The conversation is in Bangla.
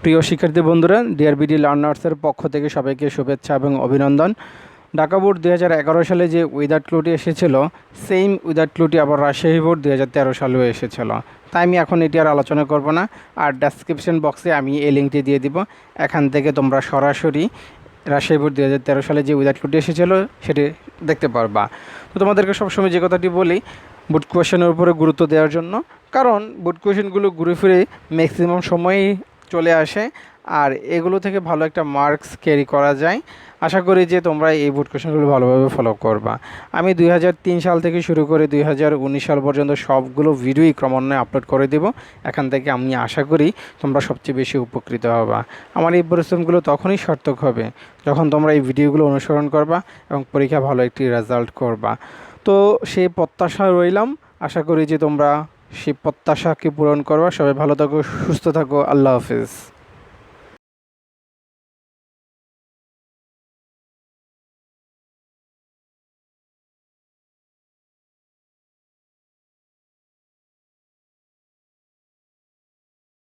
প্রিয় শিক্ষার্থী বন্ধুরা, ডিআরবিডি লার্নার্সের পক্ষ থেকে সবাইকে শুভেচ্ছা এবং অভিনন্দন। ঢাকা বোর্ড 2011 সালে যে উইদাউট ক্লুটি এসেছিল, সেম উইদাউট ক্লুটি আবার রাজশাহী বোর্ড 2013 সালেও এসেছিল। তাই আমি এখন এটি আর আলোচনা করব না, আর ডেসক্রিপশন বক্সে আমি এই লিঙ্কটি দিয়ে দিব। এখান থেকে তোমরা সরাসরি রাজশাহী বোর্ড 2013 সালে যে উইদাউট ক্লুটি এসেছিল সেটি দেখতে পারবা। তো তোমাদেরকে সবসময় যে কথাটি বলি, বোর্ড কোয়েশ্চেনের উপরে গুরুত্ব দেওয়ার জন্য, কারণ বোর্ড কোয়েশ্চেনগুলো ঘুরে ফিরে ম্যাক্সিমাম সময়ই চলে আসে, আর এগুলো থেকে ভালো একটা মার্কস ক্যারি করা যায়। আশা করি যে তোমরা এই বোর্ড কোয়েশ্চেনগুলো ভালোভাবে ফলো করবা। আমি 2003 সাল থেকে শুরু করে 2019 সাল পর্যন্ত সবগুলো ভিডিওই ক্রমান্বয়ে আপলোড করে দেব। এখান থেকে আমি আশা করি তোমরা সবচেয়ে বেশি উপকৃত হবা। আমার এই পরিশ্রমগুলো তখনই সার্থক হবে যখন তোমরা এই ভিডিওগুলো অনুসরণ করবা এবং পরীক্ষা ভালো একটি রেজাল্ট করবা। তো সেই প্রত্যাশা রইলাম, আশা করি যে তোমরা সেই প্রত্যাশাকে পূরণ করবা। সবাই ভালো থাকো, সুস্থ থাকো, আল্লাহ হাফেজ।